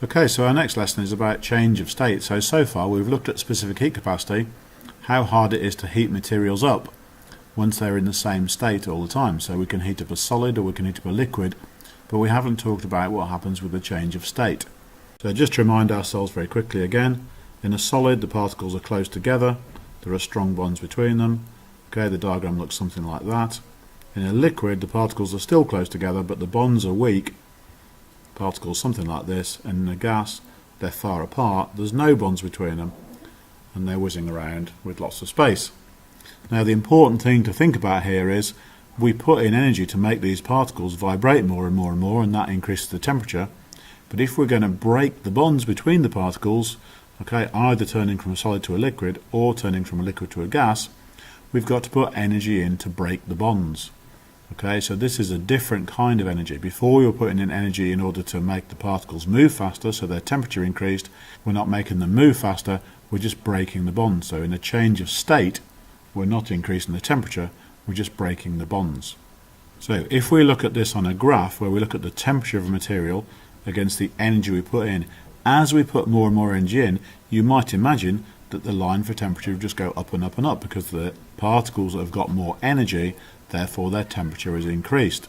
Okay, so our next lesson is about change of state. So far we've looked at specific heat capacity, how hard it is to heat materials up once they're in the same state all the time. So we can heat up a solid or we can heat up a liquid, but we haven't talked about what happens with the change of state. So just to remind ourselves very quickly again, in a solid the particles are close together, there are strong bonds between them. Okay, the diagram looks something like that. In a liquid the particles are still close together but the bonds are weak, particles something like this, and in a gas they're far apart, there's no bonds between them and they're whizzing around with lots of space. Now the important thing to think about here is we put in energy to make these particles vibrate more and more and more, and that increases the temperature. But if we're going to break the bonds between the particles, okay, either turning from a solid to a liquid or turning from a liquid to a gas, we've got to put energy in to break the bonds. Okay, so this is a different kind of energy. Before we were putting in energy in order to make the particles move faster, so their temperature increased. We're not making them move faster, we're just breaking the bonds. So in a change of state, we're not increasing the temperature, we're just breaking the bonds. So if we look at this on a graph where we look at the temperature of a material against the energy we put in, as we put more and more energy in, you might imagine that the line for temperature would just go up and up and up because the particles have got more energy, therefore their temperature is increased.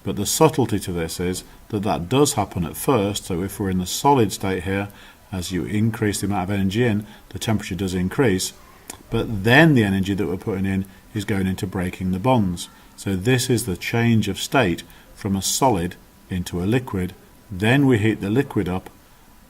But the subtlety to this is that that does happen at first. So if we're in the solid state here, as you increase the amount of energy in, the temperature does increase, but then the energy that we're putting in is going into breaking the bonds. So this is the change of state from a solid into a liquid. Then we heat the liquid up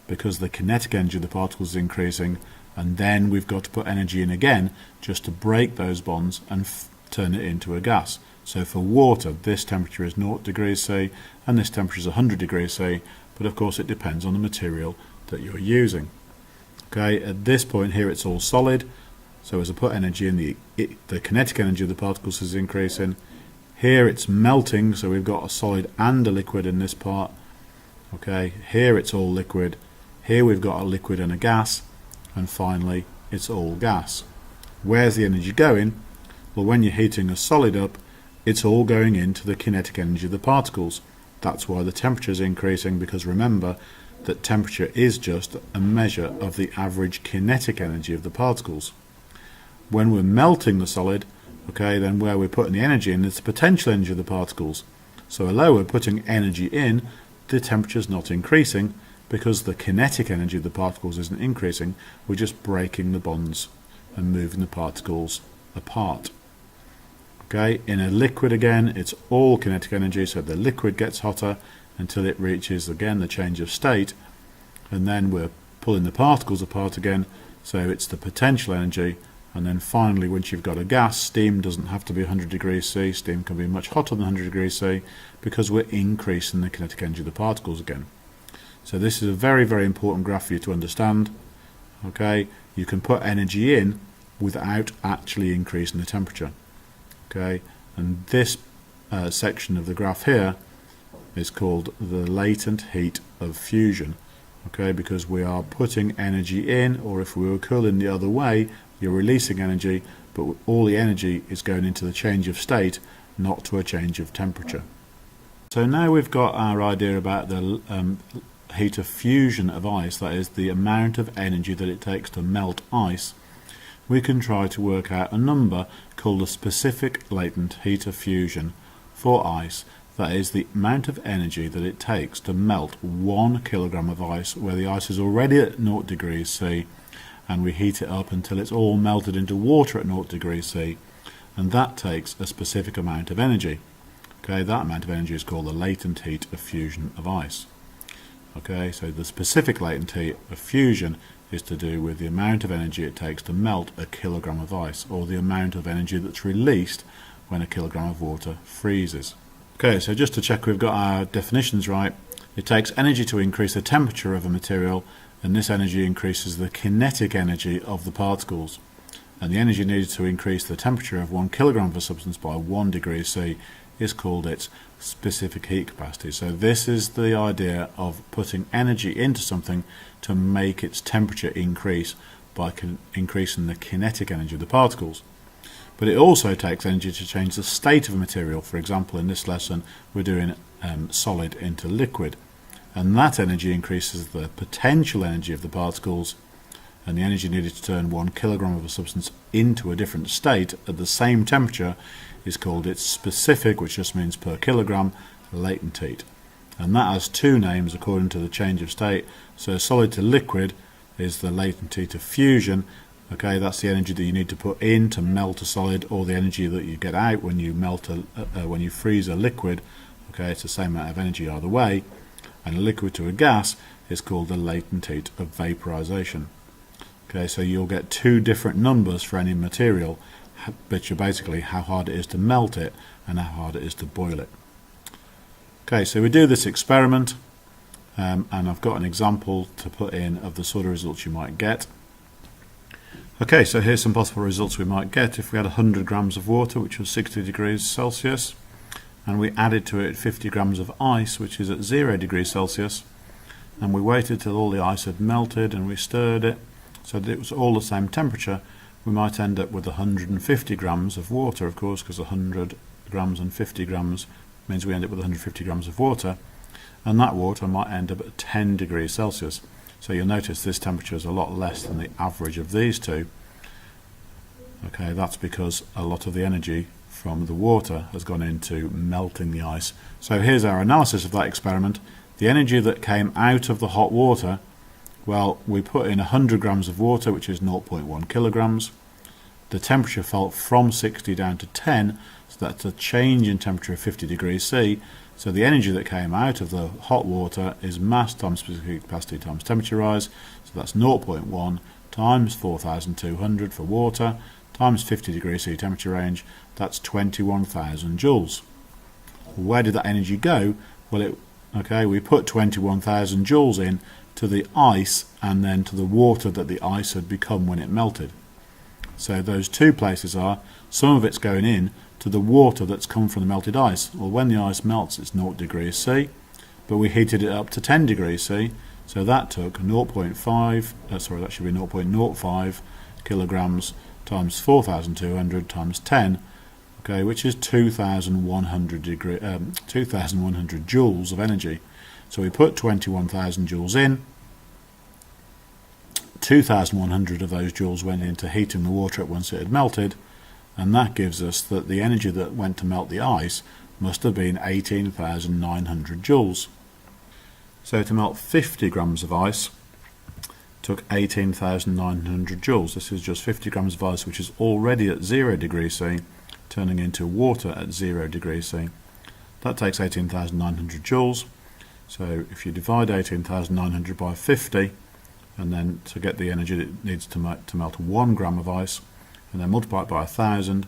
because the kinetic energy of the particles is increasing, and then we've got to put energy in again just to break those bonds and turn it into a gas. So for water, this temperature is 0 degrees C and this temperature is 100 degrees C, but of course it depends on the material that you're using. Okay, at this point here it's all solid, so as I put energy in, the kinetic energy of the particles is increasing. Here it's melting, so we've got a solid and a liquid in this part. Okay, here it's all liquid, here we've got a liquid and a gas, and finally it's all gas. Where's the energy going? Well, when you're heating a solid up, it's all going into the kinetic energy of the particles. That's why the temperature is increasing, because remember that temperature is just a measure of the average kinetic energy of the particles. When we're melting the solid, okay, then where we're putting the energy in is the potential energy of the particles. So although we're putting energy in, the temperature is not increasing because the kinetic energy of the particles isn't increasing. We're just breaking the bonds and moving the particles apart. Okay, in a liquid again, it's all kinetic energy, so the liquid gets hotter until it reaches again the change of state, and then we're pulling the particles apart again, so it's the potential energy. And then finally, once you've got a gas, steam doesn't have to be 100 degrees C, steam can be much hotter than 100 degrees C because we're increasing the kinetic energy of the particles again. So this is a very, very important graph for you to understand. Okay, you can put energy in without actually increasing the temperature. Okay, and this section of the graph here is called the latent heat of fusion. Okay, because we are putting energy in, or if we were cooling the other way, you're releasing energy, but all the energy is going into the change of state, not to a change of temperature. So now we've got our idea about the heat of fusion of ice, that is the amount of energy that it takes to melt ice. We can try to work out a number called the specific latent heat of fusion for ice. That is the amount of energy that it takes to melt 1 kilogram of ice where the ice is already at 0 degrees C, and we heat it up until it's all melted into water at 0 degrees C, and that takes a specific amount of energy. Okay, that amount of energy is called the latent heat of fusion of ice. Okay, so the specific latent heat of fusion is to do with the amount of energy it takes to melt a kilogram of ice, or the amount of energy that's released when a kilogram of water freezes. Okay, so just to check we've got our definitions right, it takes energy to increase the temperature of a material, and this energy increases the kinetic energy of the particles. And the energy needed to increase the temperature of 1 kilogram of a substance by 1 degree C is called its specific heat capacity. So this is the idea of putting energy into something to make its temperature increase by increasing the kinetic energy of the particles. But it also takes energy to change the state of a material. For example, in this lesson we're doing solid into liquid, and that energy increases the potential energy of the particles, and the energy needed to turn 1 kilogram of a substance into a different state at the same temperature is called its specific, which just means per kilogram, latent heat. And that has two names according to the change of state. So solid to liquid is the latent heat of fusion. Okay, that's the energy that you need to put in to melt a solid, or the energy that you get out when you when you freeze a liquid. Okay, it's the same amount of energy either way. And a liquid to a gas is called the latent heat of vaporization. Okay, so you'll get two different numbers for any material, which are basically how hard it is to melt it and how hard it is to boil it. Okay, so we do this experiment, and I've got an example to put in of the sort of results you might get. Okay, so here's some possible results we might get if we had 100 grams of water, which was 60 degrees Celsius, and we added to it 50 grams of ice, which is at 0 degrees Celsius, and we waited till all the ice had melted and we stirred it so that it was all the same temperature. We might end up with 150 grams of water, of course, because 100 grams and 50 grams means we end up with 150 grams of water, and that water might end up at 10 degrees Celsius. So you'll notice this temperature is a lot less than the average of these two. Okay, that's because a lot of the energy from the water has gone into melting the ice. So here's our analysis of that experiment. The energy that came out of the hot water, well, we put in 100 grams of water, which is 0.1 kilograms. The temperature fell from 60 down to 10, so that's a change in temperature of 50 degrees C. So the energy that came out of the hot water is mass times specific heat capacity times temperature rise. So that's 0.1 times 4,200 for water times 50 degrees C temperature range. That's 21,000 joules. Where did that energy go? Well, we put 21,000 joules in to the ice and then to the water that the ice had become when it melted. So those two places are, some of it's going in to the water that's come from the melted ice. Well, when the ice melts, it's 0 degrees C, but we heated it up to 10 degrees C, so that took 0.05 kilograms times 4,200 times 10, okay, which is 2,100 joules of energy. So we put 21,000 joules in. 2,100 of those joules went into heating the water up once it had melted, and that gives us that the energy that went to melt the ice must have been 18,900 joules. So to melt 50 grams of ice took 18,900 joules. This is just 50 grams of ice, which is already at 0 degrees C, turning into water at 0 degrees C. That takes 18,900 joules. So if you divide 18,900 by 50, and then to get the energy that it needs to melt 1 gram of ice, and then multiply it by 1,000,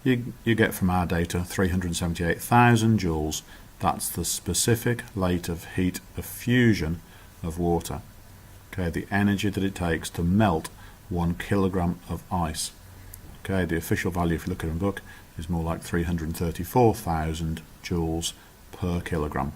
you get from our data 378,000 joules. That's the specific latent heat of fusion of water. Okay, the energy that it takes to melt 1 kilogram of ice. Okay, the official value, if you look at a book, is more like 334,000 joules per kilogram.